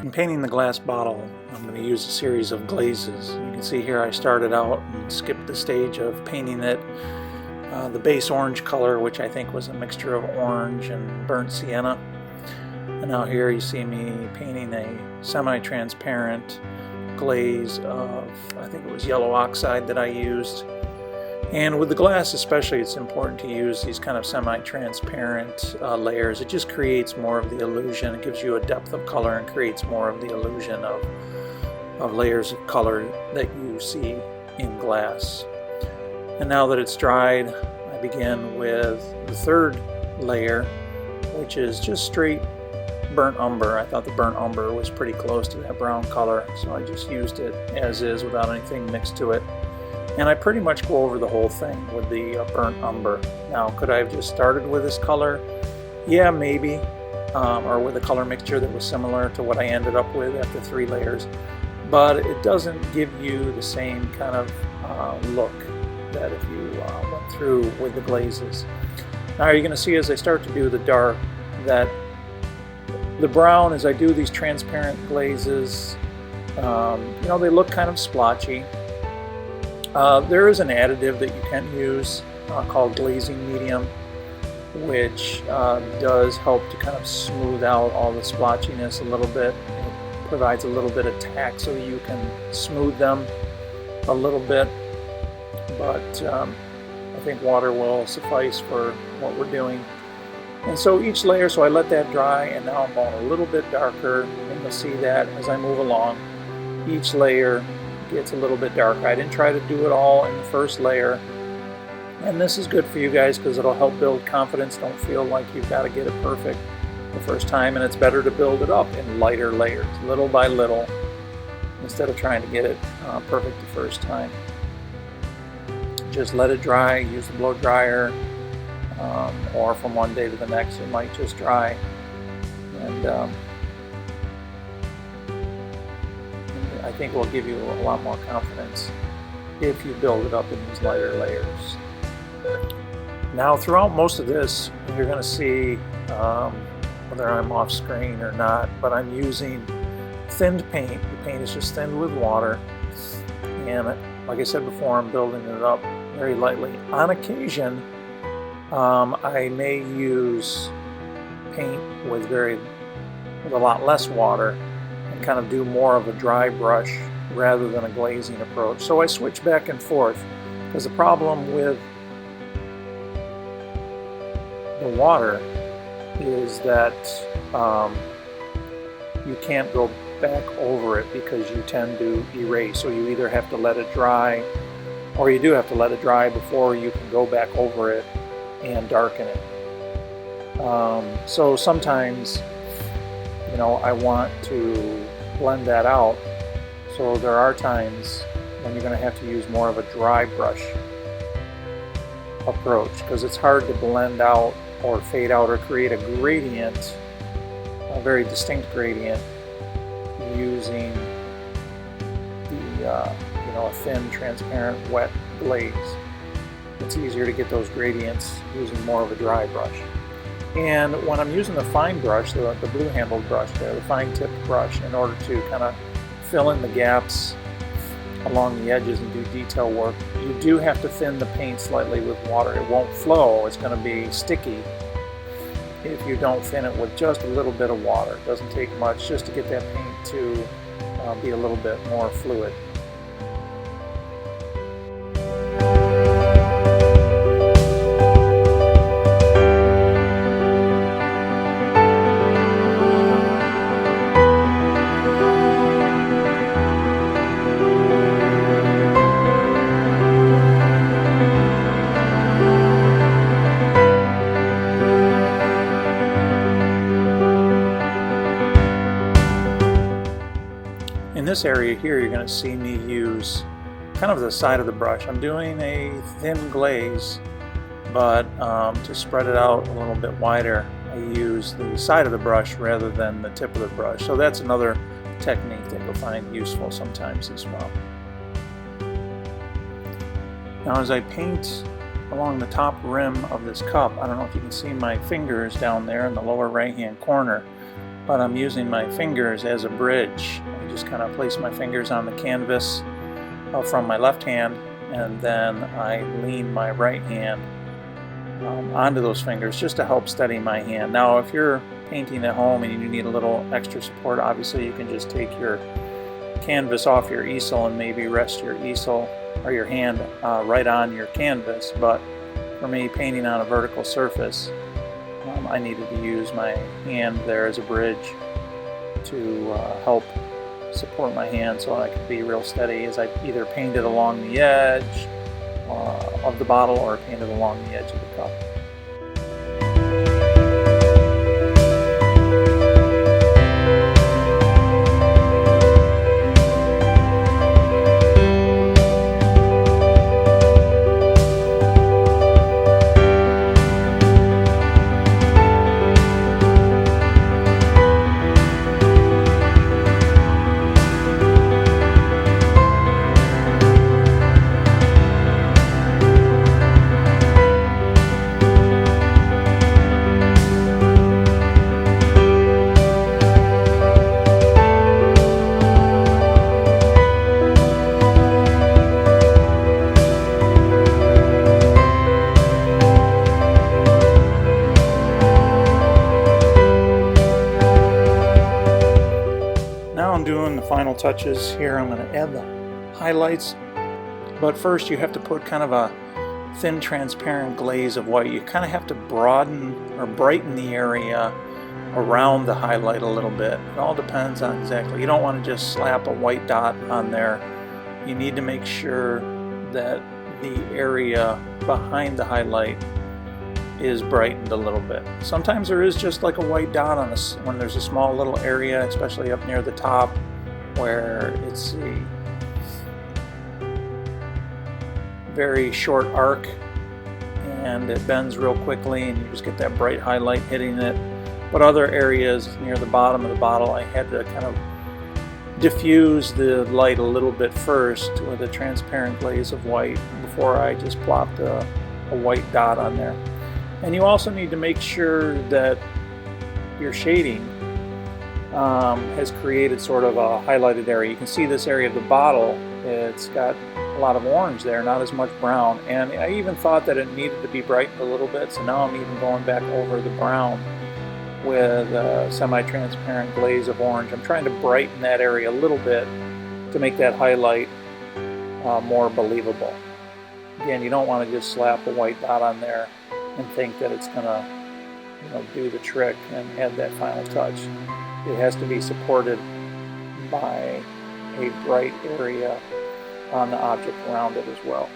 In painting the glass bottle, I'm going to use a series of glazes. You can see here I started out and skipped the stage of painting it the base orange color, which I think was a mixture of orange and burnt sienna. And now here you see me painting a semi-transparent glaze of, I think it was yellow oxide that I used. And with the glass especially, it's important to use these kind of semi-transparent layers. It just creates more of the illusion. It gives you a depth of color and creates more of the illusion of layers of color that you see in glass. And now that it's dried, I begin with the third layer, which is just straight burnt umber. I thought the burnt umber was pretty close to that brown color, so I just used it as is without anything mixed to it. And I pretty much go over the whole thing with the burnt umber. Now, could I have just started with this color? Yeah, maybe. Or with a color mixture that was similar to what I ended up with after 3 layers. But it doesn't give you the same kind of look that if you went through with the glazes. Now you're going to see as I start to do the dark that the brown, as I do these transparent glazes, they look kind of splotchy. There is an additive that you can use called glazing medium, which does help to kind of smooth out all the splotchiness a little bit. It provides a little bit of tack so you can smooth them a little bit, but I think water will suffice for what we're doing. And so each layer, so I let that dry, and now I'm going a little bit darker, and you'll see that as I move along, each layer gets a little bit darker. I didn't try to do it all in the first layer, and this is good for you guys because it'll help build confidence. Don't feel like you've got to get it perfect the first time, and it's better to build it up in lighter layers, little by little, instead of trying to get it perfect the first time. Just let it dry, use the blow dryer, or from one day to the next it might just dry, and I think it will give you a lot more confidence if you build it up in these lighter layers. Now throughout most of this, you're going to see, whether I'm off screen or not, but I'm using thinned paint. The paint is just thinned with water, and like I said before, I'm building it up very lightly. On occasion, I may use paint with a lot less water and kind of do more of a dry brush rather than a glazing approach. So I switch back and forth because the problem with the water is that you can't go back over it because you tend to erase. So you either have to let it dry, or you do have to let it dry before you can go back over it and darken it. So sometimes, I want to blend that out. So there are times when you're going to have to use more of a dry brush approach because it's hard to blend out or fade out or create a gradient, a very distinct gradient, using a thin, transparent, wet glaze. It's easier to get those gradients using more of a dry brush. And when I'm using the fine brush, the blue handled brush there, the fine tipped brush, in order to kind of fill in the gaps along the edges and do detail work, you do have to thin the paint slightly with water. It won't flow, it's going to be sticky if you don't thin it with just a little bit of water. It doesn't take much just to get that paint to be a little bit more fluid. In this area here, you're going to see me use kind of the side of the brush. I'm doing a thin glaze, but to spread it out a little bit wider, I use the side of the brush rather than the tip of the brush. So that's another technique that you'll find useful sometimes as well. Now as I paint along the top rim of this cup, I don't know if you can see my fingers down there in the lower right hand corner. but I'm using my fingers as a bridge. I just kind of place my fingers on the canvas from my left hand, and then I lean my right hand onto those fingers just to help steady my hand. Now, if you're painting at home and you need a little extra support, obviously you can just take your canvas off your easel and maybe rest your easel or your hand right on your canvas. But for me, painting on a vertical surface, I needed to use my hand there as a bridge to help support my hand so I could be real steady as I either painted along the edge of the bottle or painted along the edge of the cup. Doing the final touches here. I'm going to add the highlights, but first you have to put kind of a thin transparent glaze of white. You kind of have to broaden or brighten the area around the highlight a little bit. It all depends on exactly. You don't want to just slap a white dot on there. You need to make sure that the area behind the highlight is brightened a little bit. Sometimes there is just like a white dot on this when there's a small little area, especially up near the top where it's a very short arc and it bends real quickly and you just get that bright highlight hitting it. But other areas near the bottom of the bottle, I had to kind of diffuse the light a little bit first with a transparent glaze of white before I just plopped a white dot on there. And you also need to make sure that your shading has created sort of a highlighted area. You can see this area of the bottle, it's got a lot of orange there, not as much brown. And I even thought that it needed to be brightened a little bit, so now I'm even going back over the brown with a semi-transparent glaze of orange. I'm trying to brighten that area a little bit to make that highlight more believable. Again, you don't want to just slap a white dot on there and think that it's going to do the trick and add that final touch. It has to be supported by a bright area on the object around it as well.